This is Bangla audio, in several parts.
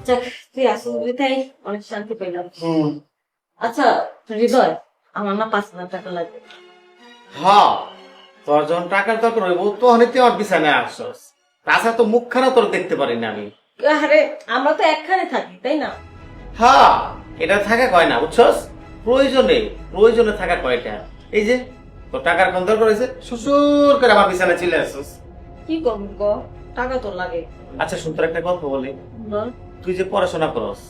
যাক, তুই আসলে তাই অনেক শান্তি পেলাম। আচ্ছা হৃদয়, আমার না 5,000 টাকা লাগবে। হ্যাঁ, তোর যখন টাকার দরকার হইব তখন তুই আমার বিছানায় আসছস। তাছাড়া তো মুখখানা তোর দেখতে পারি না আমি। আরে আমরা তো একখানে থাকি তাই না? হ্যাঁ, এটা থাকা কয় না বুঝছস, প্রয়োজনে প্রয়োজনে থাকা কয়টা। এই যে তোর টাকার কোন দরকার হয়েছে, শ্বশুর করে আমার বিছানায় চলে আসছস। কি করবো গো, টাকা তো লাগে। আচ্ছা শুন, তোর একটা গল্প বলি। বল। তুই যে পড়াশোনা করস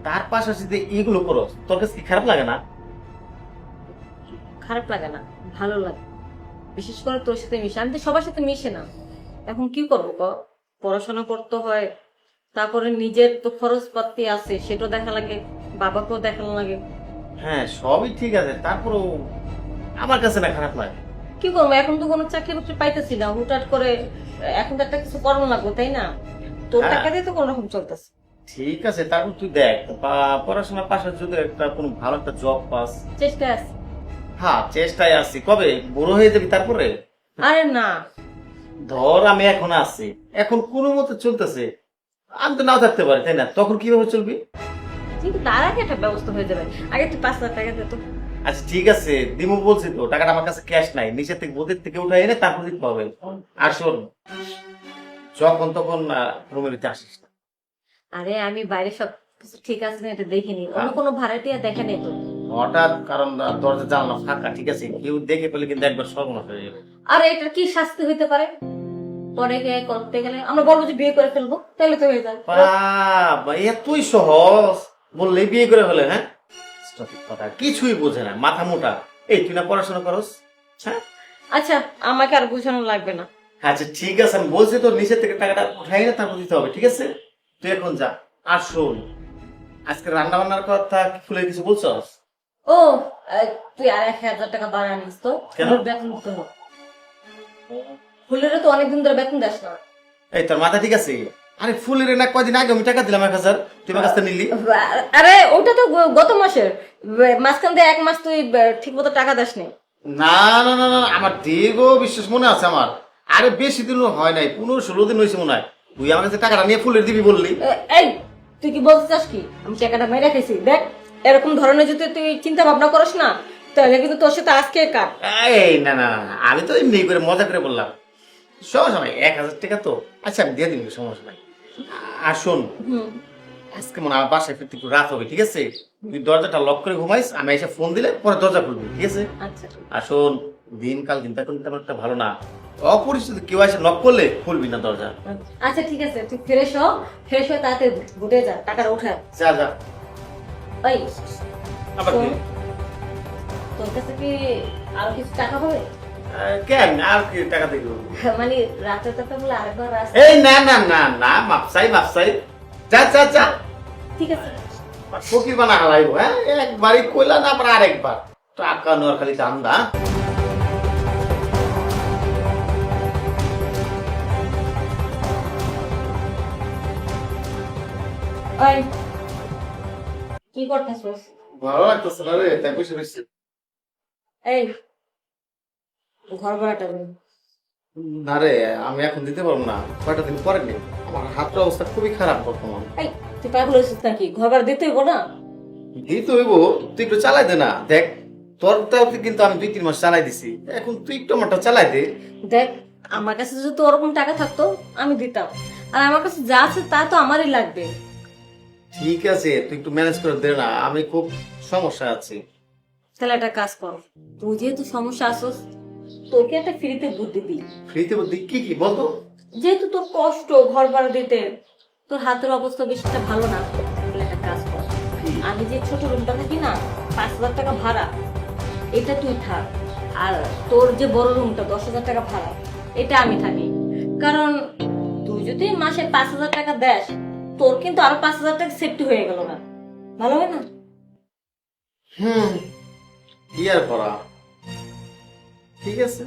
তার পাশাপাশি যে এগুলো করস, তোর কাছে কি খারাপ লাগে না? খারাপ লাগে না, ভালো লাগে। বিশেষ করে তোর সাথে মিশে, আমি তো সবার সাথে মিশে না। এখন কি করবো গো, পড়াশোনা করতে হয়, তারপরে নিজের তো খরচ পাতি আছে সেটাও দেখা লাগে, বাবাকেও দেখানো লাগে। হ্যাঁ সবই ঠিক আছে, তারপরেও আমার কাছে না খারাপ লাগে। কি করবো, এখন তো কোনো চাকরি বাকরি পাইতেছি না, হুটহাট করে এখন তো একটা কিছু করানো লাগবে তাই না? তোর হ্যাঁ। টাকা দিয়ে তো কোন রকম চলতেছে। ঠিক আছে, তারপর তুই দেখ পড়াশোনার পাশাপাশি যদি একটা কোনো ভালো একটা জব পাস। চেষ্টা আছে। হ্যাঁ চেষ্টায় আছি, কবে বড় হয়ে যাবি তারপরে? আরে না, ধর আমি এখন আছি, এখন কোনো মতো চলতেছে, আমি তো নাও থাকতে পারি তাই না, তখন কিভাবে চলবি? কিন্তু তার আগে একটা ব্যবস্থা হয়ে যাবে। আগে তুই 5,000 টাকা দে তো। আচ্ছা ঠিক আছে, দিমু বলছি তো, টাকাটা আমার কাছে ক্যাশ নাই, নিচের থেকে বোধের থেকে উঠে এনে তারপর দিতে হবে। আর শোন, যখন তখন রুমের ভিতরে আসিস না। আরে আমি বাইরে সব কিছু ঠিক আছে না এটা দেখিনি, অন্য কোনো ভাড়াটিয়া দেখে নেই তো। হঠাৎ কারণ দরজা জানলা ফাঁকা, ঠিক আছে, কেউ দেখে পেলে কিন্তু একবার সর্বনাশ হয়ে যাবে। আরে এটার কি শাস্তি হইতে পারে? পরে গিয়ে করতে গেলে আমরা বলবো যে বিয়ে করে ফেলবো, তাহলে তো হয়ে যায়। বাবা এতই সহজ, বললেই বিয়ে করে ফেলে? হ্যাঁ, কথা কিছুই বোঝে না, মাথা মোটা। এই তুই না পড়াশোনা করস? হ্যাঁ আচ্ছা, আমাকে আর বোঝানো লাগবে না। আচ্ছা ঠিক আছে, আমি বলছি তোর নিচের থেকে টাকাটা উঠাই না তারপর দিতে হবে, ঠিক আছে? তুই এখন যা। আর শোন, আজকে রান্না বান্নার কথা খুলে কিছু বলছস? ও, তুই আর 1,000 টাকা বাড়া নিস তো। কেন? ওর বেতন দিতে হবে। ফুলেরও তো অনেকদিন ধরে বেতন দেস না। এই তোর মাথা ঠিক আছে? আরে ফুলের না কয়দিন আগে আমি টাকা দিলাম 1,000, তুই আমার কাছ থেকে নিলি। আরে ওটা তো গত মাসের, মাঝখান দিয়ে 1 মাস তুই ঠিক মতো টাকা দাস নি। না না না না, আমার দীর্ঘ বিশ্বাস মনে আছে আমার। আরে বেশি দিনও হয় নাই, 15-16 দিন হয়েছে মনে হয়। তুই আমার কাছে টাকাটা নিয়ে ফুলের দিবি বললি। এই, তুই কি বলতে চাস কি আমি টাকাটা মেরে রেখেছি? দেখ, এরকম ধরনের যদি তুই চিন্তা ভাবনা করিস না, তাহলে কিন্তু তোর সাথে আজকে কাট। এই না না না, আমি তো এমনি করে মজা করে বললাম, সমস্যা নাই, 1,000 টাকা তো। আচ্ছা আমি দিয়ে দিবি, সমস্যা নাই। আর শোন, হুম। আজকে মনে হয় আমার বাসায় ফিরতে একটু রাত হবে, ঠিক আছে? তুই দরজাটা লক করে ঘুমাইস, আমি এসে ফোন দিলে পরে দরজা খুলবি, ঠিক আছে? আচ্ছা। আর শোন, দিনকাল কিন্তু এখন তেমন একটা ভালো না, অপরিচিত কেউ এসে নক করলে খুলবি না দরজা। আচ্ছা ঠিক আছে, তুই ফ্রেশ হ, ফ্রেশ হয়ে তাড়াতাড়ি ঘুটে যা, টাকাটা উঠা। যা যা। ওই আবার শোন, কি? তোর কাছে কি আরো কিছু টাকা হবে? কেন আর কি টাকা দিবি? মানে রাতের টাকা বলে আরেকবার রাস্তা। এই না না না না, মাপসাই মাপসাই, যা যা যা। ঠিক আছে। ফকির বানা হালাইবো, হ্যাঁ একবারই কইলা না, আবার আরেকবার টাকা নেওয়ার খালি দান্দা। ওই কি করতেছস? ভালো লাগতেছে না রে, তাই বসে রয়েছি। এই ঘর ভাড়াটা দে। না রে, আমি এখন দিতে পারবো না, কয়টা দিন পরে নিই, আমার হাতের অবস্থা খুবই খারাপ বর্তমান। এই তুই পাগল হয়েছিস নাকি? ঘর ভাড়া দিতে হইব না? দিতে হইব, তুই একটু চালাই দে না। দেখ তোরটাও কিন্তু আমি 2-3 মাস চালাই দিছি, এখন তুই একটু আমারটা চালাই দে। দেখ, আমার কাছে যদি ওরকম টাকা থাকতো আমি দিতাম, আর আমার কাছে যা আছে তা তো আমারই লাগবে। ঠিক আছে, তুই একটু ম্যানেজ করে দে না, আমি খুব সমস্যা আছি। তাহলে একটা কাজ কর, তুই যেহেতু সমস্যা আসস, তোকে একটা ফ্রিতে বুদ্ধি দিই। ফ্রিতে বুদ্ধি কি কি বলতো? যেহেতু তোর কষ্ট ঘর ভাড়া দিতে, তোর হাতের অবস্থা বেশিটা ভালো না, তাহলে একটা কাজ কর, আমি যে ছোট রুমটা থাকি না, 5,000 টাকা ভাড়া, এটা তুই থাক। আর তোর যে বড় রুমটা 10,000 টাকা ভাড়া, এটা আমি থাকি। কারণ তুই যদি মাসে 5,000 টাকা দেস, তোর কিন্তু আরো 5,000 টাকা সেফটি হয়ে গেল না, ভালো হয় না? কি আর করা, ঠিক আছে,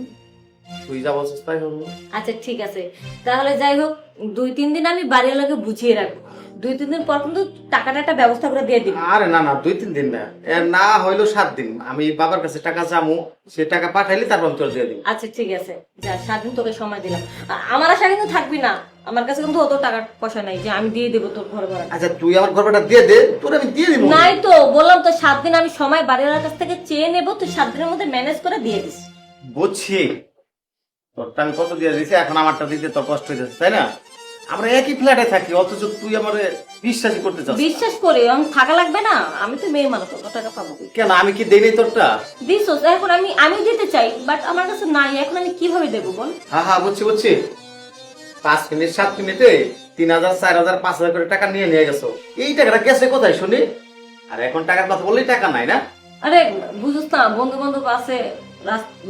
তুই যা বলছিস তাই হলো। আচ্ছা ঠিক আছে, তাহলে যাই হোক, 2-3 দিন আমি বাড়িওয়ালাকে বুঝিয়ে রাখবো, 2-3 দিন পর কিন্তু টাকাটা একটা ব্যবস্থা করে দিয়ে দিবি। আরে না না, 2-3 দিন না, না হইলো 7 দিন, আমি বাবার কাছে টাকা চামু, সে টাকা পাঠাইলে তারপর আমি তোর দিয়ে দিব। আচ্ছা ঠিক আছে, যা, 7 দিন তোকে সময় দিলাম। আমার আশা কিন্তু থাকবি না, আমার কাছে কিন্তু অত টাকা পয়সা নাই যে আমি দিয়ে দেবো তোর ঘর ভাড়া। আচ্ছা তুই আমার ঘর ভাড়া দিয়ে দে, তোর আমি দিয়ে দিব। নাই তো, বললাম তো 7 দিন আমি সময় বাড়িওয়ালার কাছ থেকে চেয়ে নেবো, তুই 7 দিনের মধ্যে ম্যানেজ করে দিয়ে দিস। বুঝছি, তোরটা আমি কত দিয়ে দিছি, এখন আমারটা দিতে তোর কষ্ট হয়ে যাচ্ছে, তাই না? আমরা একই ফ্ল্যাটে থাকি, অথচ তুই আমার বিশ্বাসই করতে চাস না। বিশ্বাস করে আমি থাকা লাগবে না? আমি তো মেয়ে মানুষ, কত টাকা পাবো? কেন, আমি কি দেই নাই তোরটা? দিস এখন আমি দিতে চাই, বাট আমার কাছে নাই, এখন আমি কিভাবে দেবো বল? হ্যাঁ হ্যাঁ, বুঝছি বুঝছি। 5 মিনিট 7 মিনিটে 3000 4000 5000 করে টাকা নিয়ে গেছো। এই টাকাটা গেছে কোথায় শুনি? আর এখন টাকার কথা বললেই টাকা নাই না? আরে বুঝছ না, বন্ধু বান্ধব আছে,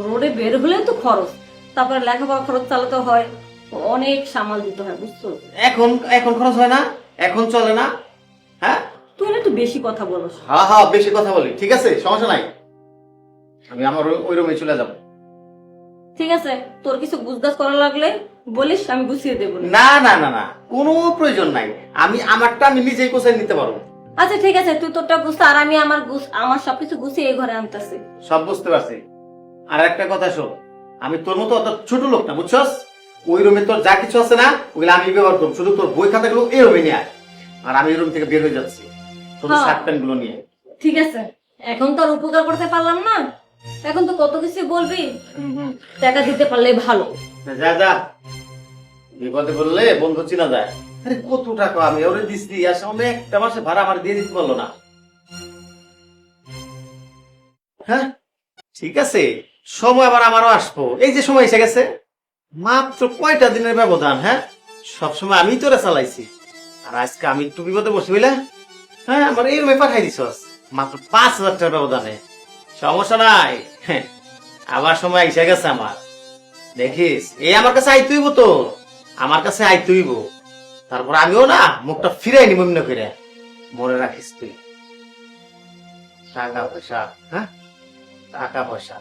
রোডে বের হলে তো খরচ, তারপরে লেখাপড়া খরচ চালাতে হয়, অনেক সামাল দিতে হয়, বুঝছো? এখন এখন খরচ হয় না, এখন চলে না। হ্যাঁ তুই না একটু বেশি কথা বলস। হ্যাঁ হ্যাঁ, বেশি কথা বলি, ঠিক আছে, সমস্যা নাই। আমি আমার ওই রুমে চলে যাব। ঠিক আছে, তোর কিছু বুঝদাস করা লাগলে বলিস, আমি গুছিয়ে দেবো। না না না না, কোনো প্রয়োজন নাই। আমি আমারটা আমি নিজেই কোথায় নিতে পারবো। আচ্ছা ঠিক আছে, তুই তোরটা গুছা, আর আমি আমার সবকিছু গুছিয়ে এই ঘরে আনতেছি। সব বুঝতে পারছি। আর একটা কথা শোন, আমি তোর মতো অত ছোট লোক না, বুঝছস? ওই রুমে তোর যা কিছু আছে না, ওগুলো আমি ব্যবহার করবো। শুধু তোর বই খাতাগুলো এই রুমে নিয়ে আয়। আর আমি এই রুম থেকে বের হয়ে যাচ্ছি, শুধু হ্যাঁ। শার্ট প্যান্ট গুলো নিয়ে। ঠিক আছে, এখন তো আর উপকার করতে পারলাম না, এখন তো কত কিছু বলবি, টাকা দিতে পারলে ভালো। যা যা, বিপদে বললে বন্ধু চিনা যায়। আরে কত টাকা আমি ওরে দিচ্ছি, আর সামনে একটা মাসে ভাড়া আমার দিয়ে দিতে পারলো না। হ্যাঁ ঠিক আছে, সময় আবার আমারও আসবো। এই যে সময় এসে গেছে, মাত্র কয়টা দিনের ব্যবধান। হ্যাঁ, সবসময় আমি তোরা চালাইছি, আর আজকে আমি একটু বিপদে বসে বুঝলা। হ্যাঁ, আমার এই রুমে পাঠাই দিছ মাত্র 5000 টাকার ব্যবধানে। সমস্যা নাই, হ্যাঁ, আবার সময় এসে গেছে আমার। দেখিস, এই আমার কাছে আইতুইব, তো আমার কাছে আইতুইব, তারপর আমিও না মুখটা ফিরাই নিব মনে করে। মনে রাখিস তুই, টাকা পয়সা, হ্যাঁ, টাকা পয়সা